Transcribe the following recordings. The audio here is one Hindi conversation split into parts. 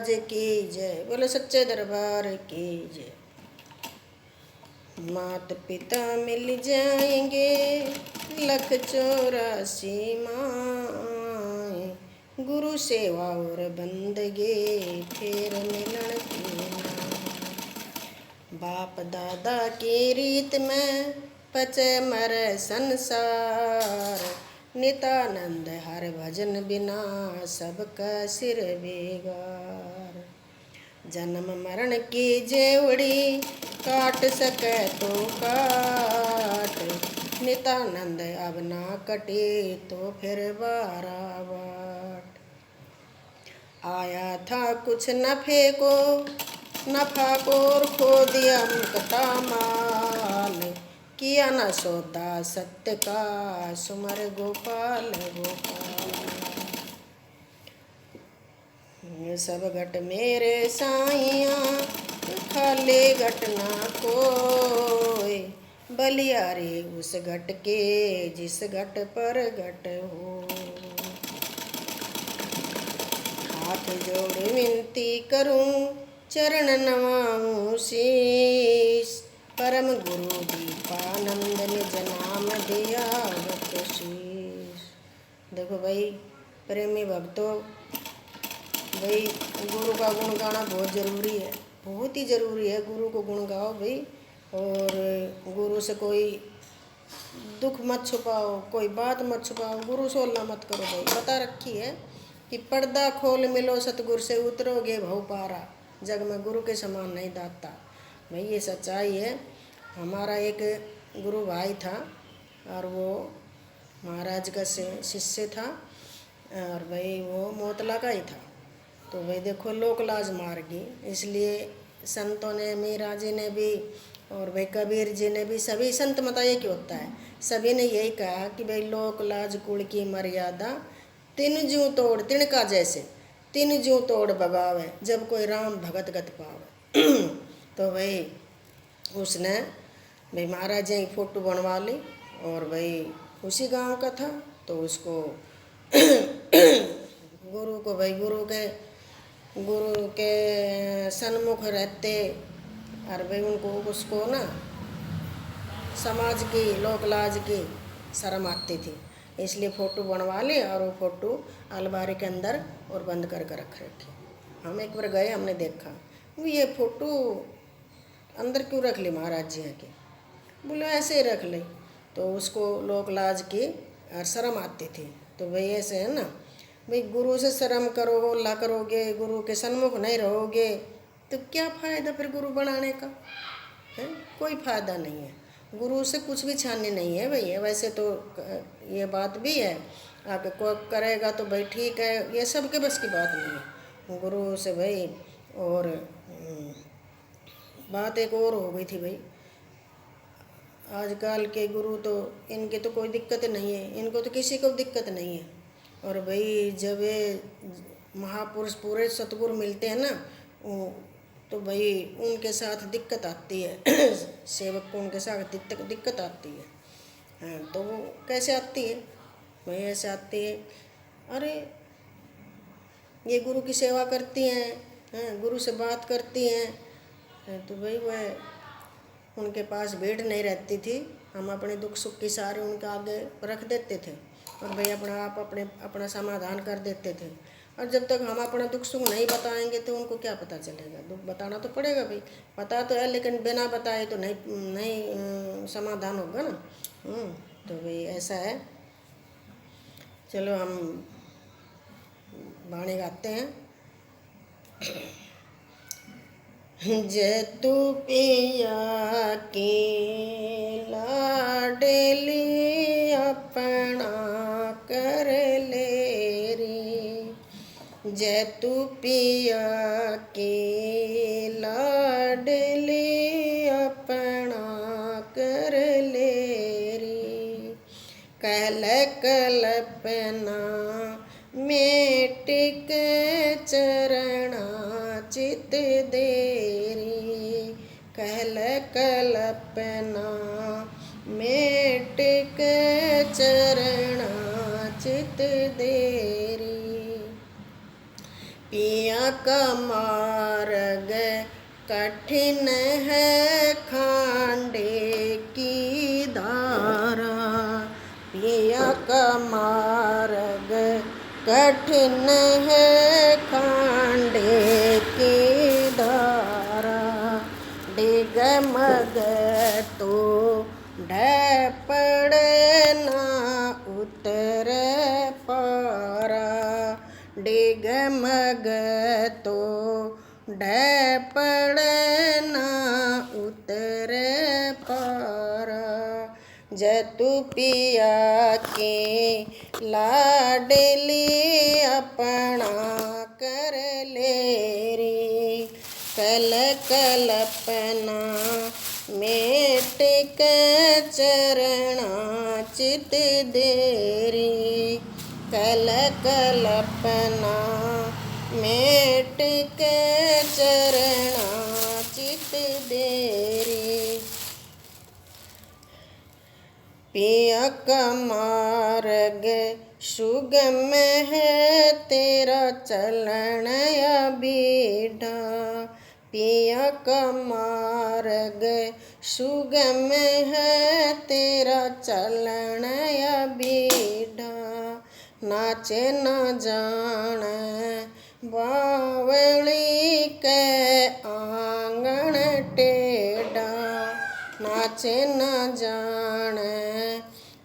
महाराज की जय। बोलो सच्चे दरबार की जय। मात पिता मिल जाएंगे 184 माएँ, गुरु सेवा और बंदगी फिर मिलन की नाम। बाप दादा की रीत में पचे मर संसार, नितानंद हर भजन बिना सबका सिर बेगार। जन्म मरण की जेवड़ी काट सके तो काट, नितानंद अब ना कटे तो फिर बाराबाट। आया था कुछ नफे को नफा को खो दिया मुकता माल, किया न सौदा सत्य का सुमर गोपाल गोपाल। सब घट मेरे साइयाँ खाले घट ना कोई, बलियारे उस घट के जिस घट पर घट हो। हाथ जोड़ विनती करूं चरण नवाऊं शीश, परम गुरु दीपानंद निज नाम दिया बख्शीश। देखो भाई प्रेमी भक्तों, भाई गुरु का गुण गाना बहुत ज़रूरी है, बहुत ही ज़रूरी है। गुरु को गुण गाओ भाई, और गुरु से कोई दुख मत छुपाओ, कोई बात मत छुपाओ, गुरु से ओला मत करो भाई। बता रखी है कि पर्दा खोल मिलो सतगुरु से उतरोगे भव पारा, जग में गुरु के समान नहीं दाता। भाई ये सच्चाई है। हमारा एक गुरु भाई था और वो महाराज का शिष्य था, और भाई वो मोतला का ही था। तो भाई देखो लोक लाज मार गई, इसलिए संतों ने, मीरा जी ने भी और भाई कबीर जी ने भी, सभी संत मत ये क्यों होता है, सभी ने यही कहा कि भाई लोक लाज कुल की मर्यादा, तीन जूँ तोड़ तिनका जैसे, तीन जूँ तोड़ बगावे, जब कोई राम भगत गत पावे। तो भाई उसने भाई महाराज जी की फ़ोटो बनवा ली, और भाई उसी गांव का था। तो उसको गुरु के सन्मुख रहते, और भाई उसको ना समाज की लोक लाज की शर्म आती थी, इसलिए फ़ोटो बनवा ली और वो फ़ोटो अलमारी के अंदर और बंद करके रख रखी। हम एक बार गए, हमने देखा ये फ़ोटो अंदर क्यों रख ली महाराज जी की। बोले ऐसे ही रख ली। तो उसको लोक लाज की शर्म आती थी। तो भाई ऐसे है ना भाई, गुरु से शर्म करो अल्लाह करोगे, गुरु के सन्मुख नहीं रहोगे तो क्या फ़ायदा फिर गुरु बनाने का है? कोई फ़ायदा नहीं है। गुरु से कुछ भी छाननी नहीं है भाई। वैसे तो ये बात भी है, आगे को करेगा तो भाई ठीक है, ये सबके बस की बात नहीं है गुरु से भाई। और बात एक और हो गई थी भाई, आजकल के गुरु तो इनकी तो कोई दिक्कत नहीं है, इनको तो किसी को दिक्कत नहीं है। और भाई जब ये महापुरुष पूरे सतगुरु मिलते हैं ना, तो भाई उनके साथ दिक्कत आती है। सेवक को उनके साथ दिक्कत आती है। हाँ, तो वो कैसे आती है भाई? ऐसे आती है, अरे ये गुरु की सेवा करती हैं, गुरु से बात करती हैं, तो भाई वह उनके पास भीड़ नहीं रहती थी। हम अपने दुख सुख की सारे उनके आगे रख देते थे, और भाई अपना समाधान कर देते थे। और जब तक हम अपना दुख सुख नहीं बताएंगे तो उनको क्या पता चलेगा। दुख बताना तो पड़ेगा भाई, पता तो है, लेकिन बिना बताए तो नहीं समाधान होगा ना। तो भाई ऐसा है। चलो हम बाणी गाते हैं। जैतु पिया की लाडली अपना कर ले रे, जैतु पिया की लाडली अपना कर ले रे, कल कल्पना मेट के चरणा चित देरी, कहल कल्पना मेट के चरणा चित देरी, पिया का मार्ग कठिन है खांडे की धारा। पिया का मार्ग कठिन है खांडे की धारा। डिगमग तो ढह पड़े ना उतरे पारा। डिगमग तो ढह पड़े ना उतरे पारा। जतु पिया के लाडली अपना कर ले रे। कल कल्पना मेट के चरणा चित देरी। कल कल्पना मेट के चरणा चित देरी। पिया का मार्ग सुगम है तेरा चलन बीढ़ा। पिया का मार्ग सुगम है तेरा चलन बीढ़ा। नाचे न जान बावली के आंगन टेढ़ा। नाचे न जान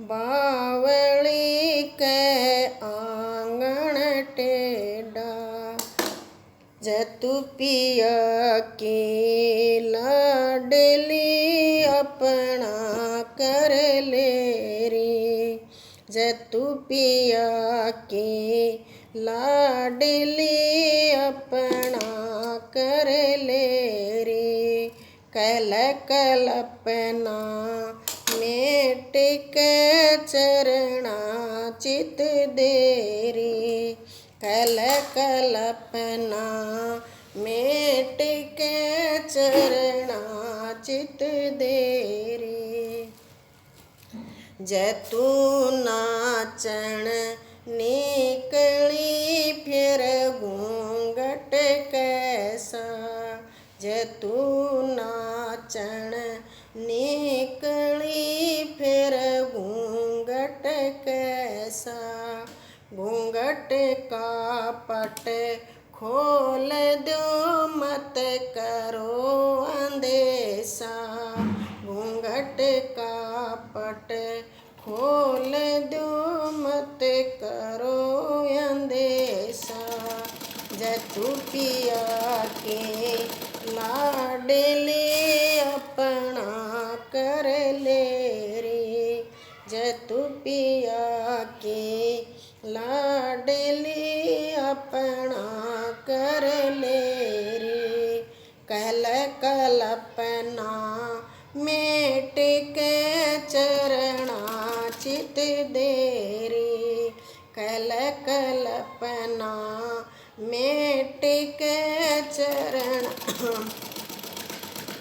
बावली के आंगन टेढ़ा। जतु पिया की लाडली अपना कर ले रे। जतु पिया की लाडली अपना कर ले रे। कल कल्पना मेट के चरणा चित देरी। कल कल्पना मेट के चरणा चित देरी। जतु नाचन निकली फिर घूंघट कैसा। जतु नाचन निकली फिर घूंघट कैसा। घूंघट का पट खोल दो मत करो अंदेशा। घूंघट का पट खोल दो मत करो अंदेशा। जतु पिया के लाडली अपना कर ले रे। जतु पिया के लाडली अपना कर ले रे। कल कल्पना मेट के चरणा चित देरी। कल कल्पना मेट के चरणा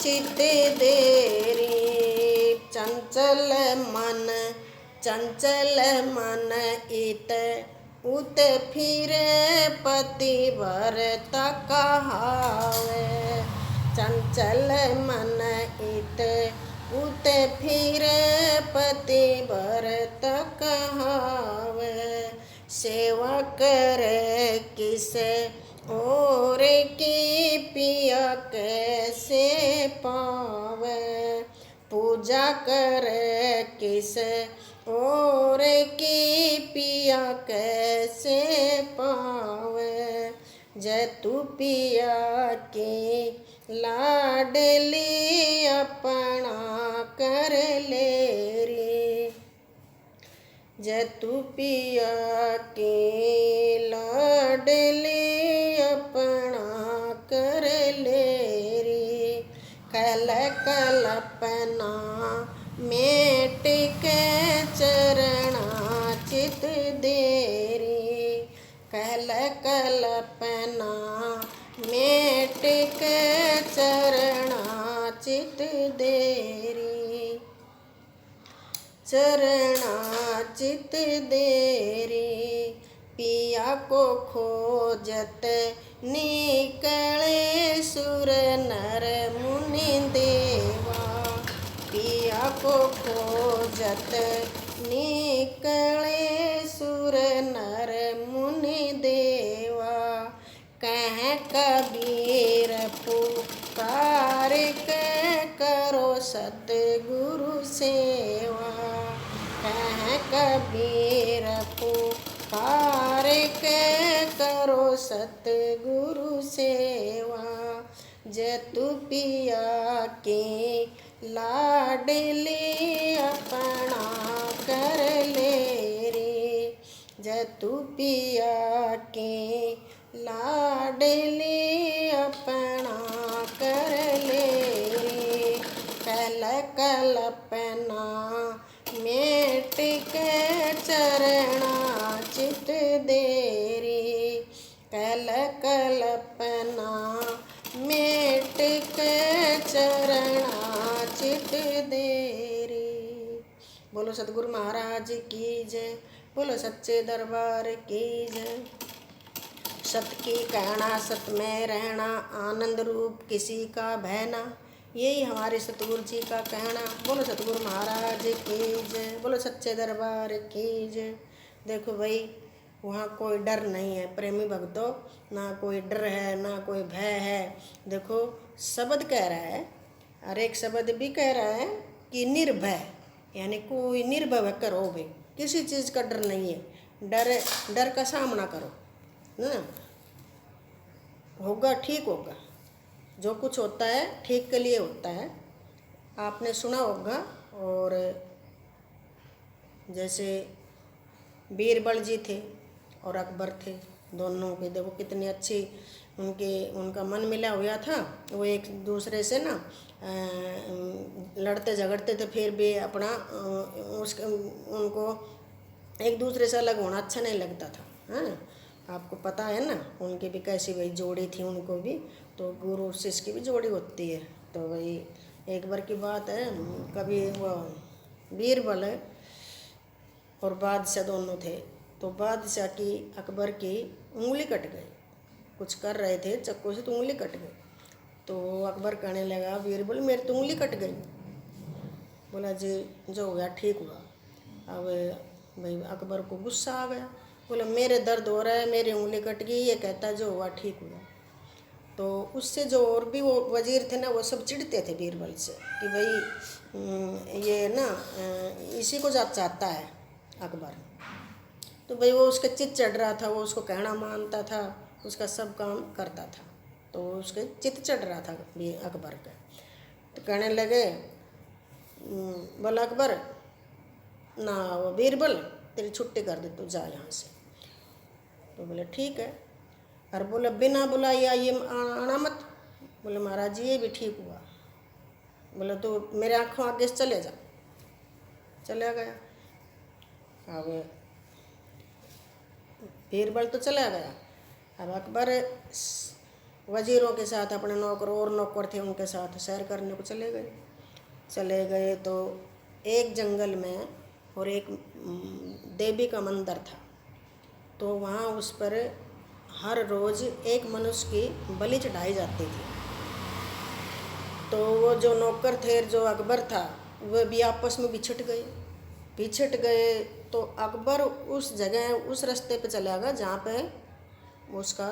चित देरी। चंचल मन इत उत फिरे पतिवर कहावे। चंचल मन इत उत फिरे पतिवर कहावे। सेवा करे किसे और की पिया कैसे पावे। पूजा करे किस और की पिया कैसे पावे। जतु पिया की लाडली अपना कर ले रे। जतु पिया की लाडली अपना कर ले रे। कल कल्पना मेट के चरणा चित देरी। कल कल्पना मेट के चरणा चित देरी। चरणा चित देरी। पिया को खोजत निकले सुर नर मुनि देवा, पिया को खोजत निकले सुर नर मुनि देवा। कह कबीर पुकार के करो सतगुरु सेवा, कह कबीर पुकार के करो सतगुरु सेवा। जतु पिया के लाडली अपना कर ले रे, जतु पिया के लाडली अपना कर ले रे। कल कल्पना मेट के चरणा चित दे रे, कल कल्पना मेट के चरणा चित दे रे। बोलो सतगुरु महाराज की जय, बोलो सच्चे दरबार की जय। सत की कहना सत में रहना, आनंद रूप किसी का बहना, यही हमारे सतगुरु जी का कहना। बोलो सतगुरु महाराज की जय, बोलो सच्चे दरबार की जय। देखो भाई, वहाँ कोई डर नहीं है प्रेमी भक्तों, ना कोई डर है ना कोई भय है। देखो शब्द कह रहा है, और एक शब्द भी कह रहा है कि निर्भय, यानी कोई निर्भय करो भाई, किसी चीज़ का डर नहीं है। डर का सामना करो ना, होगा ठीक होगा। जो कुछ होता है ठीक के लिए होता है। आपने सुना होगा, और जैसे बीरबल जी थे और अकबर थे, दोनों के देखो कितनी अच्छी उनका मन मिला हुआ था। वो एक दूसरे से ना लड़ते झगड़ते थे, फिर भी अपना उनको एक दूसरे से अलग होना अच्छा नहीं लगता था। हाँ, आपको पता है ना उनकी भी कैसी भाई जोड़ी थी, उनको भी तो गुरु शिष्य की भी जोड़ी होती है। तो भाई एक बार की बात है, कभी वो बीरबल और बादशाह दोनों थे, तो बादशाह की अकबर की उंगली कट गई, कुछ कर रहे थे चक्कू से तो उंगली कट गई। तो अकबर कहने लगा बीरबल मेरी तो उंगली कट गई। बोला जी जो हो गया ठीक हुआ। अब भाई अकबर को गुस्सा आ गया, बोला मेरे दर्द हो रहा है, मेरी उंगली कट गई, ये कहता है जो हुआ ठीक हुआ। तो उससे जो और भी वो वजीर थे ना, वो सब चिढ़ते थे बीरबल से कि भाई ये ना इसी को चाहता है अकबर। तो भाई वो उसके चित्त चढ़ रहा था, वो उसको कहना मानता था, उसका सब काम करता था, तो उसके चित्त चढ़ रहा था अकबर का। तो कहने लगे बोला अकबर ना वो बीरबल तेरी छुट्टी कर दे, तू जा यहाँ से। तो बोले ठीक है। और बोला बिना बुलाया ये आना मत। बोले महाराज जी ये भी ठीक हुआ। बोला तो मेरे आँखों आगे से चले जा। चला गया। अब बीरबल तो चला गया। अब अकबर वजीरों के साथ अपने नौकर और नौकर थे उनके साथ सैर करने को चले गए। तो एक जंगल में और एक देवी का मंदिर था, तो वहाँ उस पर हर रोज़ एक मनुष्य की बलि चढ़ाई जाती थी। तो वो जो नौकर थे, जो अकबर था, वह भी आपस में बिछट गए। तो अकबर उस जगह उस रास्ते पे चला गया जहाँ पे उसका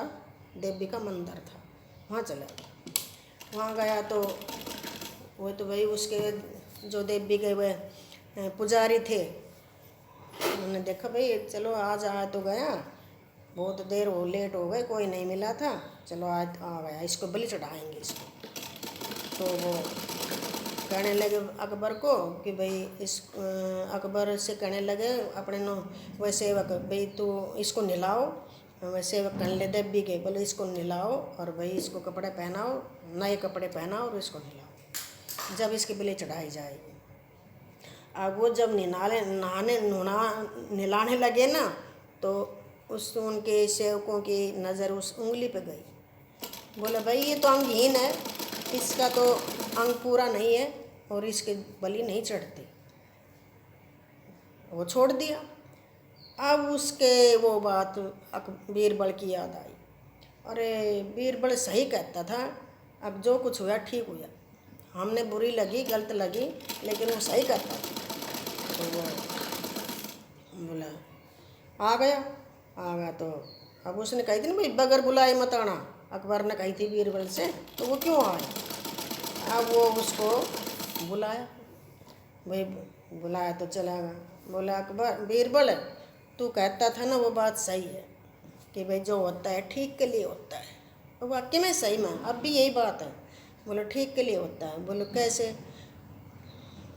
देवी का मंदिर था, वहाँ चला गया। वहाँ गया तो वो तो भाई उसके जो देवी के वह पुजारी थे, उन्होंने देखा भाई चलो आज आ तो गया, बहुत देर हो लेट हो गए, कोई नहीं मिला था, चलो आज आ गया, इसको बलि चढ़ाएंगे इसको। तो वो कहने लगे अकबर को कि भाई इस अकबर से कहने लगे अपने नो वह सेवक, भाई तू इसको नहलाओ। वह सेवक कहने लगे देवी के, बोले इसको नहलाओ और भाई इसको कपड़े पहनाओ, नए कपड़े पहनाओ और इसको नहलाओ, जब इसकी बलि चढ़ाई जाएगी। अब वो जब नहलाने लगे ना, तो उनके सेवकों की नज़र उस उंगली पे गई। बोले भाई ये तो अंगहीन है, इसका तो अंग पूरा नहीं है और इसके बलि नहीं चढ़ती। वो छोड़ दिया। अब उसके वो बात बीरबल की याद आई। अरे बीरबल सही कहता था, अब जो कुछ हुआ ठीक हुआ, हमने बुरी लगी गलत लगी लेकिन वो सही कहता था। तो वो बोला आ गया तो अब उसने कही थी ना भाई बगैर बुलाए मत आना, अकबर ने कही थी बीरबल से, तो वो क्यों आया। अब वो उसको बुलाया, भाई बुलाया तो चला गया। बोला अकबर बीरबल तू कहता था ना वो बात सही है कि भाई जो होता है ठीक के लिए होता है, और वाकई में सही में अब भी यही बात है। बोलो ठीक के लिए होता है। बोलो कैसे।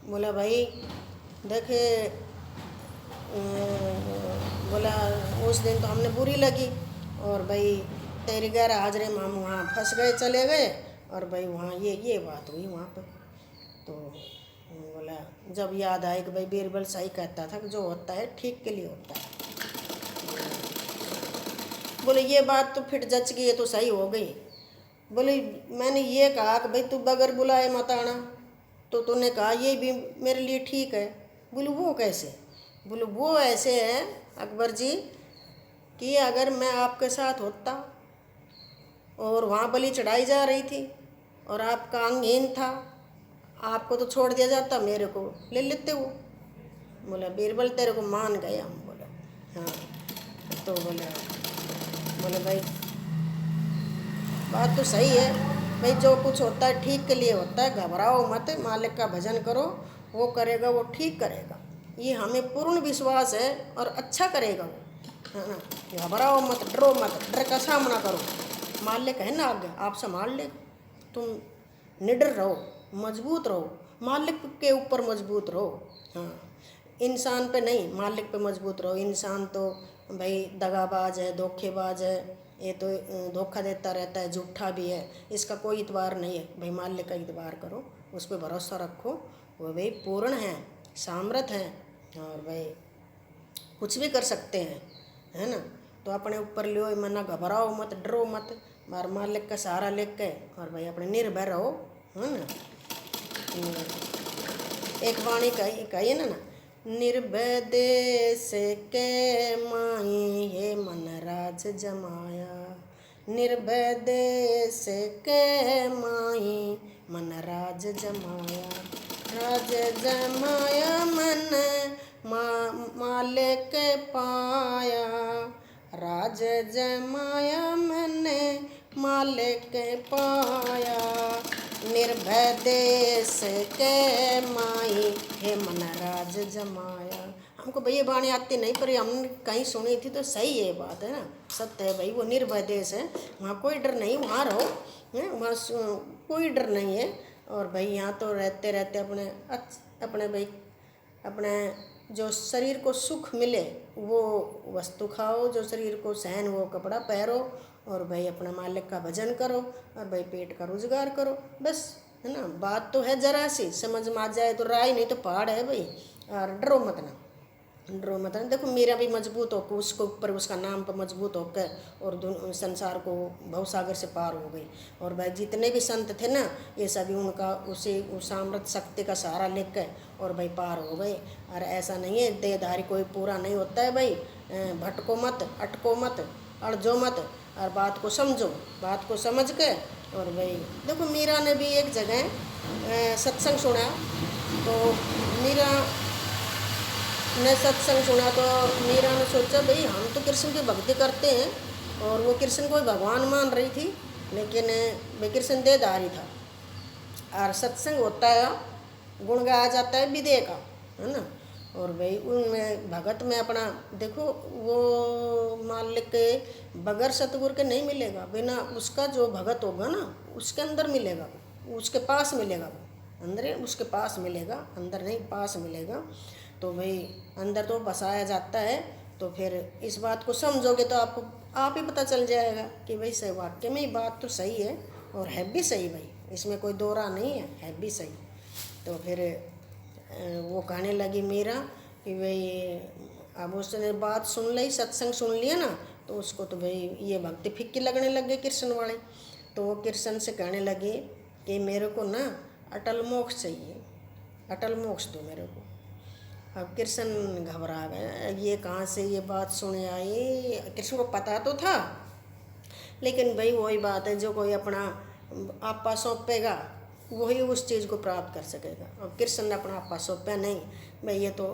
बोला भाई देखे बोला उस दिन तो हमने बुरी लगी और भाई तेरी गैर हाजिरी में हम वहाँ फंस गए चले गए, और भाई वहाँ ये बात हुई वहाँ पे। तो बोला जब याद आए कि भाई बीरबल सही कहता था कि जो होता है ठीक के लिए होता है। बोले ये बात तो फिर जच गई, है तो सही हो गई। बोले मैंने ये कहा कि भाई तू बगैर बुलाए मत आना, तो तूने कहा ये भी मेरे लिए ठीक है। बोले वो कैसे। बोले वो ऐसे है अकबर जी कि अगर मैं आपके साथ होता और वहाँ बलि चढ़ाई जा रही थी और आपका अंगहीन था, आपको तो छोड़ दिया जाता, मेरे को ले लेते वो। बोला बीरबल तेरे को मान गए हम। बोला हाँ। तो बोले भाई बात तो सही है भाई, जो कुछ होता है ठीक के लिए होता है, घबराओ मत, मालिक का भजन करो, वो करेगा, वो ठीक करेगा, ये हमें पूर्ण विश्वास है और अच्छा करेगा वो, है ना। घबराओ मत, डरो मत, डर का सामना करो, मालिक है ना आगे, आप संभाल लेगा। तुम निडर रहो, मजबूत रहो, मालिक के ऊपर मजबूत रहो। हाँ इंसान पे नहीं, मालिक पे मजबूत रहो। इंसान तो भाई दगाबाज है, धोखेबाज है, ये तो धोखा देता रहता है, झूठा भी है, इसका कोई इतबार नहीं है। भाई मालिक का इतबार करो, उस पर भरोसा रखो, वो भाई पूर्ण है, सामर्थ है, और भाई कुछ भी कर सकते हैं, है ना। तो अपने ऊपर लियो मना, घबराओ मत, डरो मत, बार मालिक का सहारा लेके और भाई अपने निर्भय रहो, है ना। एक वाणी कही है ना, निर्भय देश के माही हे मन राज जमाया, निर्भय देश के माही मन राज जमाया, राज जमाया मन मालिक पाया, राज जमाया मैंने मालिक पाया, निर्भय देश के माई हे मन राज जमाया। हमको भैया बाणी आती नहीं, पर हमने कहीं सुनी थी तो सही है बात, है ना, सत्य है भाई। वो निर्भय देश है, वहाँ कोई डर नहीं, वहाँ रहो, है वहाँ कोई डर नहीं है। और भाई यहाँ तो रहते रहते अपने भाई अपने जो शरीर को सुख मिले वो वस्तु खाओ, जो शरीर को सहन वो कपड़ा पहनो, और भाई अपना मालिक का भजन करो, और भाई पेट का रोजगार करो, बस, है ना। बात तो है जरा सी, समझ में आ जाए तो राय, नहीं तो पहाड़ है भाई। और डरो मत ना, डरो मत ना। देखो मीरा भी मजबूत होकर उसको ऊपर उसका नाम पर मजबूत होकर और संसार को भवसागर से पार हो गई। और भाई जितने भी संत थे ना, ये सभी उनका उसी सामर्थ्य शक्ति का सहारा लेकर और भाई पार हो गए। और ऐसा नहीं है देहधारी कोई पूरा नहीं होता है भाई, भटको मत, अटको मत, अड़जो मत, और बात को समझो, बात को समझ के। और भाई देखो मीरा ने भी एक जगह सत्संग सुना, तो मीरा ने सत्संग सुना तो मीरा ने सोचा भाई हम तो कृष्ण की भक्ति करते हैं, और वो कृष्ण को भगवान मान रही थी, लेकिन भाई कृष्ण देहधारी था। और सत्संग होता है, गुण गाया जाता है विदेह का, है ना। और भाई उनमें भगत में अपना देखो, वो मालिक के बगैर सतगुरु के नहीं मिलेगा, बिना उसका जो भगत होगा ना उसके अंदर मिलेगा, उसके पास मिलेगा, वो अंदर उसके पास मिलेगा, अंदर नहीं पास मिलेगा। तो भाई अंदर तो बसाया जाता है। तो फिर इस बात को समझोगे तो आपको आप ही पता चल जाएगा कि भाई सही, वाक्य में ही बात तो सही है और है भी सही भाई, इसमें कोई दो राह नहीं है भी सही। तो फिर वो कहने लगी मीरा कि भाई अब उसने बात सुन ली, सत्संग सुन लिया ना, तो उसको तो भाई ये भक्ति फिक्की लगने लग गई कृष्ण वाले। तो वो कृष्ण से कहने लगे कि मेरे को ना अटल मोक्ष चाहिए, अटल मोक्ष दो मेरे को। अब कृष्ण घबरा गए, ये कहाँ से ये बात सुने आई। कृष्ण को पता तो था लेकिन भाई वही बात है, जो कोई अपना आपा सौंपेगा वही उस चीज़ को प्राप्त कर सकेगा। और कृष्ण ने अपना आपा सौंपा नहीं भाई, ये तो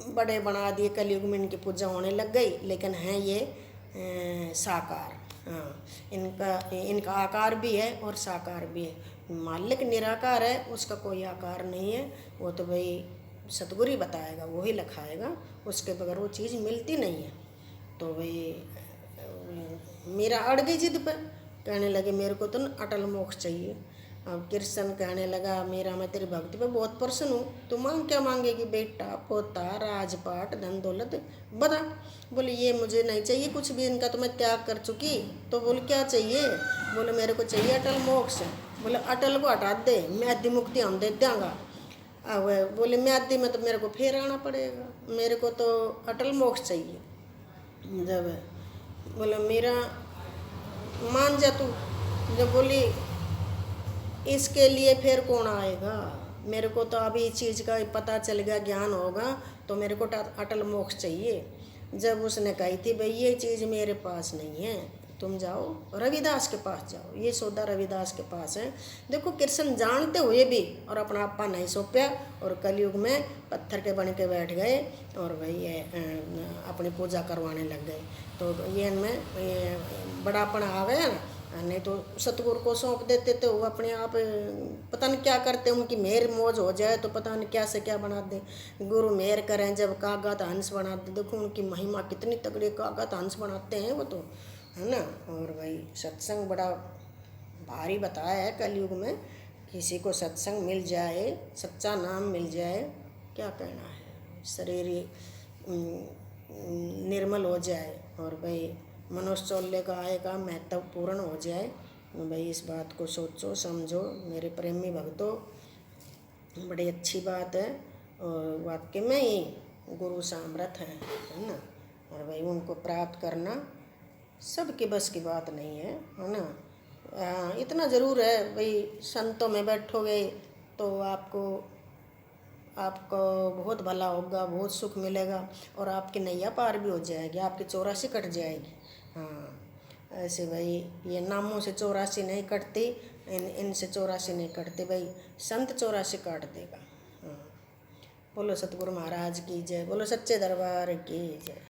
बड़े बना दिए, कलयुग में इनकी पूजा होने लग गई, लेकिन हैं ये साकार। हाँ, इनका आकार भी है और साकार भी है। मालिक निराकार है, उसका कोई आकार नहीं है, वो तो भाई सतगुरु ही बताएगा, वो ही लिखाएगा, उसके बगैर वो चीज़ मिलती नहीं है। तो भाई मेरा अड़ गई जिद पर, कहने लगे मेरे को तो न अटल मोक्ष चाहिए। अब कृष्ण कहने लगा मेरा मैं तेरी भक्ति पर बहुत प्रसन्न हूँ, तू मांग क्या मांगेगी, बेटा पोता राजपाट धन दौलत बता। बोले ये मुझे नहीं चाहिए कुछ भी, इनका तो मैं त्याग कर चुकी। तो बोले क्या चाहिए, बोले मेरे को चाहिए अटल मोक्ष। बोले अटल को हटा दे, मैं आदि मुक्ति हम दे देंगा। अब बोले मैं आदि में तो मेरे को फिर आना पड़ेगा, मेरे को तो अटल मोक्ष चाहिए। जब बोला मेरा मान जा तू, जब बोली इसके लिए फिर कौन आएगा, मेरे को तो अभी इस चीज़ का पता चल गया, ज्ञान होगा, तो मेरे को अटल मोक्ष चाहिए। जब उसने कही थी भाई ये चीज़ मेरे पास नहीं है, तुम जाओ रविदास के पास जाओ, ये सौदा रविदास के पास है। देखो कृष्ण जानते हुए भी और अपना आपा नहीं सौंपया, और कलयुग में पत्थर के बन के बैठ गए और भाई ये अपनी पूजा करवाने लग गए। तो ये इनमें बड़ापन आ गया ना, नहीं तो सतगुरु को सौंप देते तो वो अपने आप पता नहीं क्या करते, उनकी मेहर मौज हो जाए तो पता नहीं क्या से क्या बना दे। गुरु मेहर करें, जब कागत हंस बना दे, देखो उनकी महिमा कितनी तगड़ी, कागत हंस बनाते हैं वो तो, है ना। और भाई सत्संग बड़ा भारी बताया है कलयुग में, किसी को सत्संग मिल जाए, सच्चा नाम मिल जाए, क्या कहना है, शरीर निर्मल हो जाए और भाई मनुष्य का आय का महत्व पूर्ण हो जाए। भाई इस बात को सोचो समझो मेरे प्रेमी भक्तों, बड़ी अच्छी बात है। और वाक्य में ही गुरु सामर्थ है ना। और भाई उनको प्राप्त करना सबके बस की बात नहीं है ना। इतना ज़रूर है भाई, संतों में बैठोगे तो आपको बहुत भला होगा, बहुत सुख मिलेगा, और आपकी नैया पार भी हो जाएगी, आपकी 84 कट जाएगी। हाँ, ऐसे भाई ये नामों से 84 नहीं कटती, इनसे 84 नहीं कटती भाई, संत 84 काट देगा। हाँ, बोलो सतगुरु महाराज की जय, बोलो सच्चे दरबार की जय।